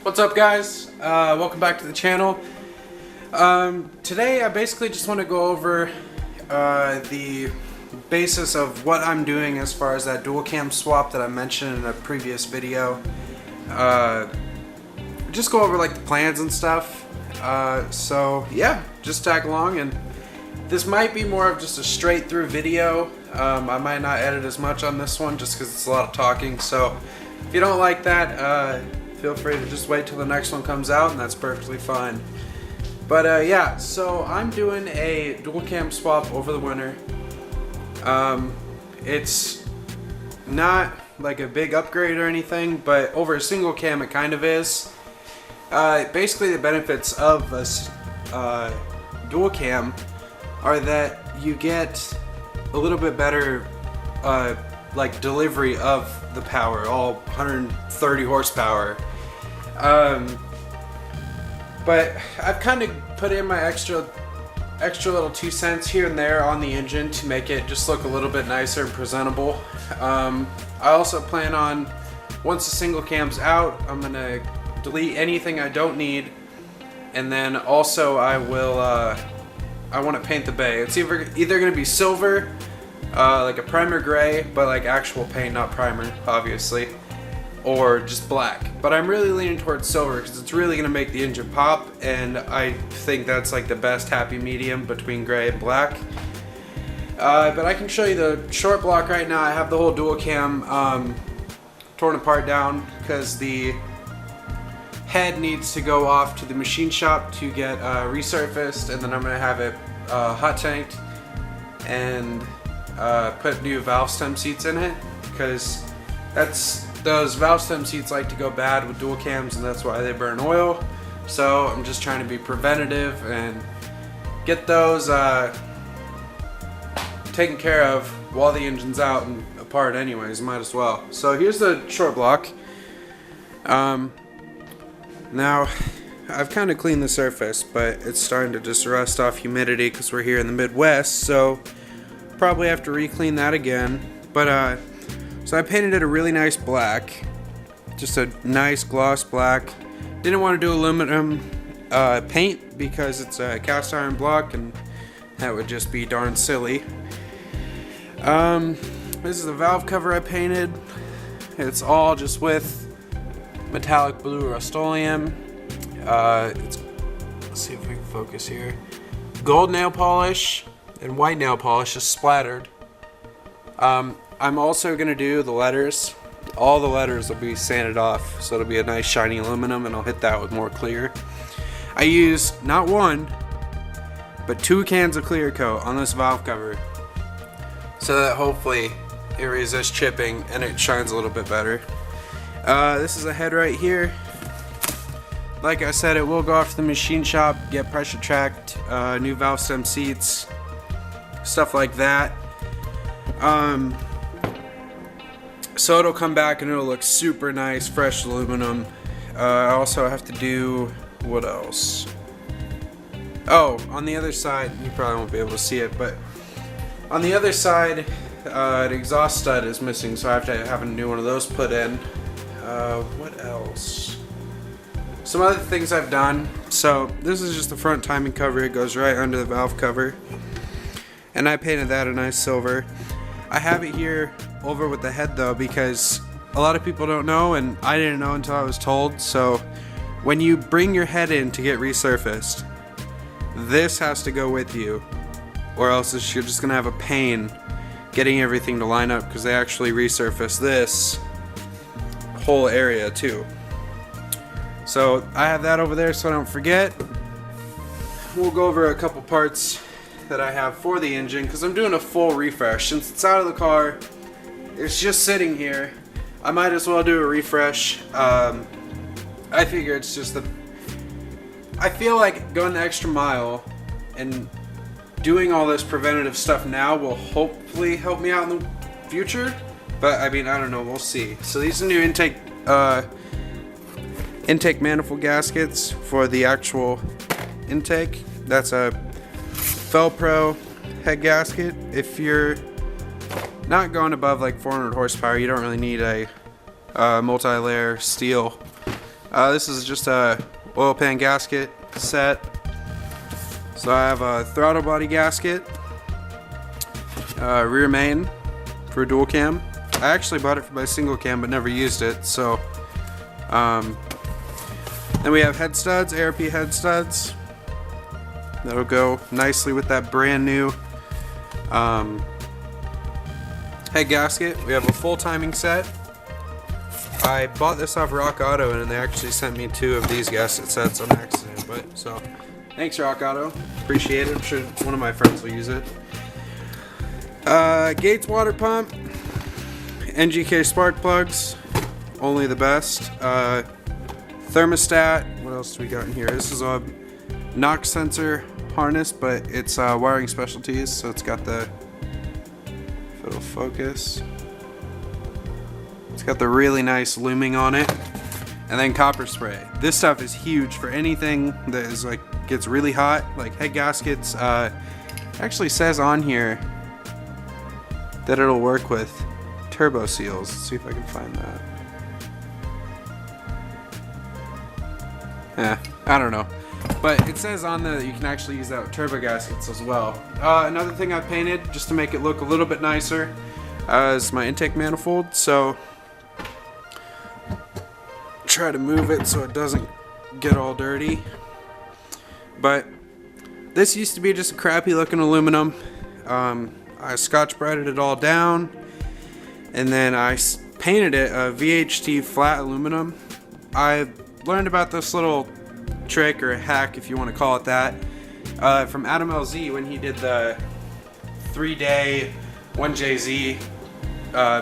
What's up, guys? Welcome back to the channel. Today I basically just want to go over the basis of what I'm doing as far as that dual cam swap that I mentioned in a previous video. Just go over like the plans and stuff. So yeah, just tag along, and this might be more of just a straight through video. I might not edit as much on this one just because it's a lot of talking, so if you don't like that, feel free to just wait till the next one comes out, and that's perfectly fine. But yeah, so I'm doing a dual cam swap over the winter. It's not like a big upgrade or anything, but over a single cam it kind of is. Basically the benefits of this dual cam are that you get a little bit better like delivery of the power, all 130 horsepower. But I've kind of put in my extra little 2 cents here and there on the engine to make it just look a little bit nicer and presentable. I also plan on, once the single cam's out, I'm gonna delete anything I don't need, and then also I want to paint the bay. It's either gonna be silver, like a primer gray, but like actual paint, not primer, obviously, or just black. But I'm really leaning towards silver because it's really gonna make the engine pop, and I think that's like the best happy medium between gray and black. But I can show you the short block right now. I have the whole dual cam torn apart down because the head needs to go off to the machine shop to get resurfaced, and then I'm gonna have it hot tanked and put new valve stem seats in it, because those valve stem seats like to go bad with dual cams, and that's why they burn oil. So I'm just trying to be preventative and get those taken care of while the engine's out and apart anyways, might as well. So here's the short block. Now I've kind of cleaned the surface, but it's starting to just rust off humidity because we're here in the Midwest, so probably have to re-clean that again. But so I painted it a really nice black, just a nice gloss black. Didn't want to do aluminum paint because it's a cast iron block, and that would just be darn silly. This is the valve cover I painted. It's all just with metallic blue Rust-Oleum. Let's see if we can focus here. Gold nail polish and white nail polish is splattered. I'm also gonna do the letters. All the letters will be sanded off, so it'll be a nice shiny aluminum, and I'll hit that with more clear. I use not one, but 2 cans of clear coat on this valve cover, so that hopefully it resists chipping and it shines a little bit better. This is a head right here. Like I said, it will go off to the machine shop, get pressure tracked, new valve stem seats, stuff like that. So it'll come back and it'll look super nice, fresh aluminum. I also have to do, what else? Oh, on the other side, you probably won't be able to see it, but on the other side, an exhaust stud is missing, so I have to have a new one of those put in. What else? Some other things I've done. So this is just the front timing cover. It goes right under the valve cover, and I painted that a nice silver. I have it here over with the head though, because a lot of people don't know, and I didn't know until I was told. So when you bring your head in to get resurfaced, this has to go with you, or else you're just gonna have a pain getting everything to line up, because they actually resurface this whole area too. So I have that over there so I don't forget. We'll go over a couple parts that I have for the engine, because I'm doing a full refresh. Since it's out of the car, it's just sitting here, I might as well do a refresh. I figure it's just I feel like going the extra mile and doing all this preventative stuff now will hopefully help me out in the future. But I mean, I don't know, we'll see. So these are new intake manifold gaskets for the actual intake. That's a Felpro head gasket. If you're not going above like 400 horsepower, you don't really need a multi-layer steel This is just a oil pan gasket set. So I have a throttle body gasket, rear main for dual cam. I actually bought it for my single cam but never used it. So then we have head studs, ARP head studs. That'll go nicely with that brand new head gasket. We have a full timing set. I bought this off Rock Auto and they actually sent me 2 of these gasket sets on accident. But so, thanks Rock Auto, appreciate it. I'm sure one of my friends will use it. Gates water pump, NGK spark plugs, only the best. Thermostat. What else do we got in here? This is a knock sensor harness, but it's wiring specialties, so it's got the, if it'll focus, it's got the really nice looming on it, and then copper spray. This stuff is huge for anything that is like gets really hot, like head gaskets. Actually says on here that it'll work with turbo seals. Let's see if I can find that. I don't know. But it says on there that you can actually use that with turbo gaskets as well. Another thing I painted just to make it look a little bit nicer is my intake manifold. So try to move it so it doesn't get all dirty. But this used to be just a crappy looking aluminum. I Scotch-Brighted it all down, and then I painted it a VHT flat aluminum. I learned about this little trick or hack, if you want to call it that, from Adam LZ when he did the 3-day 1JZ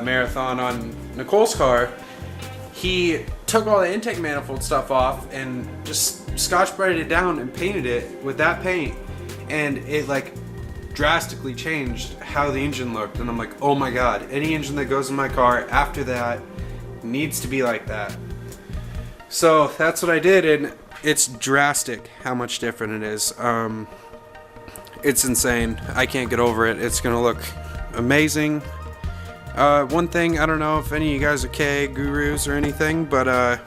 marathon on Nicole's car. He took all the intake manifold stuff off and just Scotch-Brighted it down and painted it with that paint, and it like drastically changed how the engine looked. And I'm like, oh my god, any engine that goes in my car after that needs to be like that. So that's what I did, and it's drastic how much different it is. It's insane. I can't get over it. It's gonna look amazing. One thing, I don't know if any of you guys are KA gurus or anything, but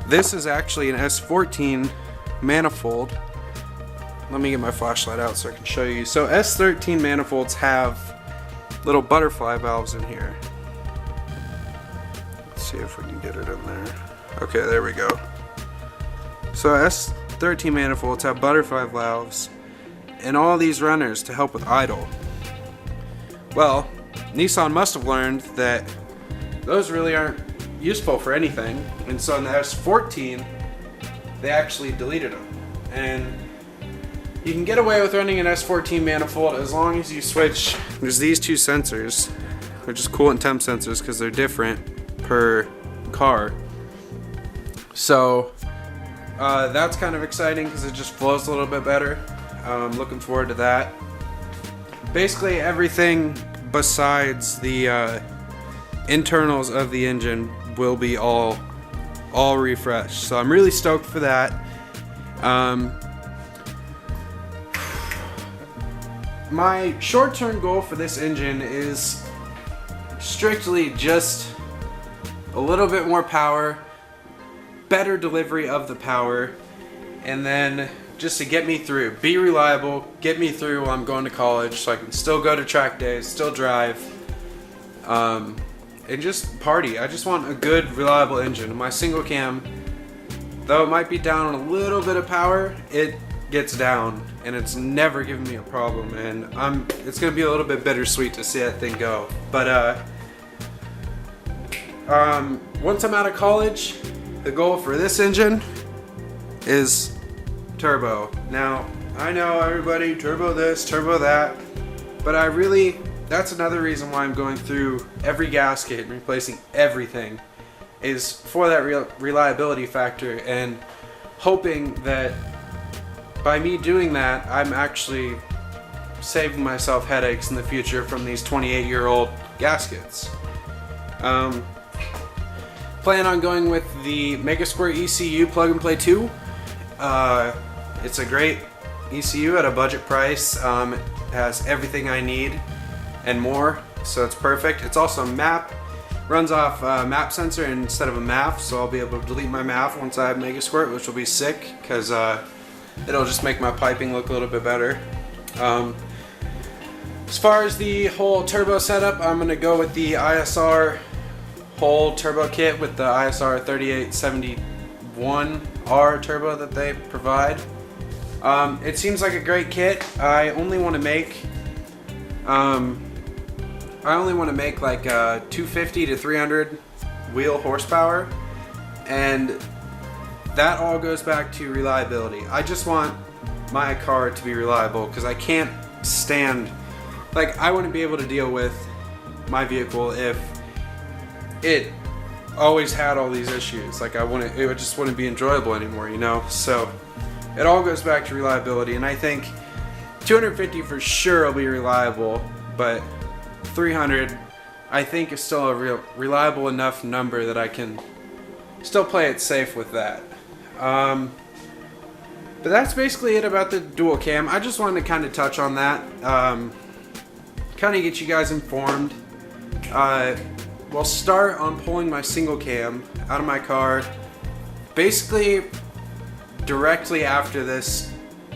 this is actually an S14 manifold. Let me get my flashlight out so I can show you. So S13 manifolds have little butterfly valves in here. Let's see if we can get it in there. Okay, there we go. So S13 manifolds have butterfly valves and all these runners to help with idle. Well, Nissan must have learned that those really aren't useful for anything, and so in the S14 they actually deleted them. And you can get away with running an S14 manifold as long as you switch. There's these 2 sensors, which is coolant and temp sensors because they're different per car. So that's kind of exciting because it just flows a little bit better. Looking forward to that. Basically everything besides the internals of the engine will be all refreshed. So I'm really stoked for that. My short-term goal for this engine is strictly just a little bit more power, better delivery of the power, and then just to get me through, be reliable, get me through while I'm going to college so I can still go to track days, still drive, and just party. I just want a good, reliable engine. My single cam, though it might be down a little bit of power, it gets down, and it's never given me a problem, and it's gonna be a little bit bittersweet to see that thing go. But once I'm out of college, the goal for this engine is turbo. Now, I know everybody, turbo this, turbo that, but that's another reason why I'm going through every gasket and replacing everything, is for that reliability factor, and hoping that by me doing that, I'm actually saving myself headaches in the future from these 28-year-old gaskets. Plan on going with the Megasquirt ECU Plug and Play 2. It's a great ECU at a budget price. It has everything I need and more, so it's perfect. It's also a map runs off map sensor instead of a MAF, so I'll be able to delete my MAF once I have Mega Squirt, which will be sick because it'll just make my piping look a little bit better. As far as the whole turbo setup, I'm going to go with the ISR whole turbo kit with the ISR 3871R turbo that they provide. It seems like a great kit. I only want to make like 250 to 300 wheel horsepower, and that all goes back to reliability. I just want my car to be reliable because I can't stand, like, I wouldn't be able to deal with my vehicle if it always had all these issues. Like, it just wouldn't be enjoyable anymore, you know? So it all goes back to reliability, and I think 250 for sure will be reliable, but 300 I think is still a reliable enough number that I can still play it safe with that. But that's basically it about the dual cam. I just wanted to kind of touch on that, kind of get you guys informed. We'll start on pulling my single cam out of my car basically directly after this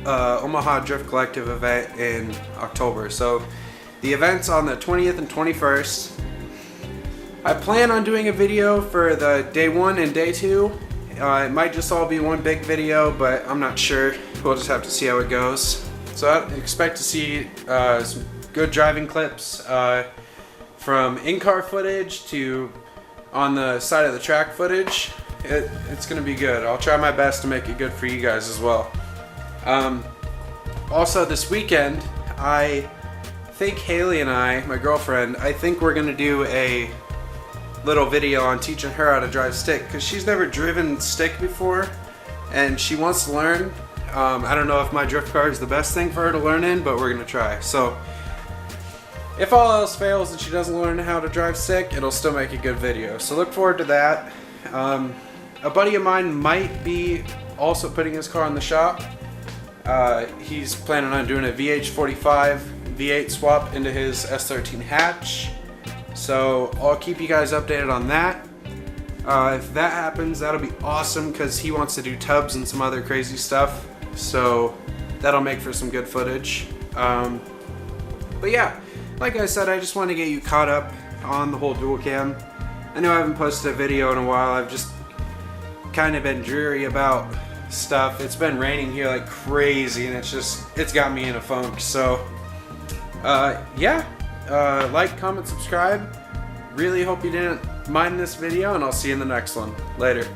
Omaha Drift Collective event in October. So the event's on the 20th and 21st. I plan on doing a video for the day 1 and day 2. It might just all be one big video, but I'm not sure. We'll just have to see how it goes. So I expect to see some good driving clips from in-car footage to on the side of the track footage. It's going to be good. I'll try my best to make it good for you guys as well. Also this weekend, I think Haley and I, my girlfriend, I think we're going to do a little video on teaching her how to drive stick because she's never driven stick before and she wants to learn. I don't know if my drift car is the best thing for her to learn in, but we're going to try. So if all else fails and she doesn't learn how to drive stick, it'll still make a good video. So look forward to that. A buddy of mine might be also putting his car in the shop. He's planning on doing a VH45 V8 swap into his S13 hatch. So I'll keep you guys updated on that. If that happens, that'll be awesome because he wants to do tubs and some other crazy stuff. So that'll make for some good footage. But yeah, like I said, I just want to get you caught up on the whole dual cam. I know I haven't posted a video in a while. I've just kind of been dreary about stuff. It's been raining here like crazy and it's got me in a funk. So yeah, like, comment, subscribe. Really hope you didn't mind this video, and I'll see you in the next one. Later.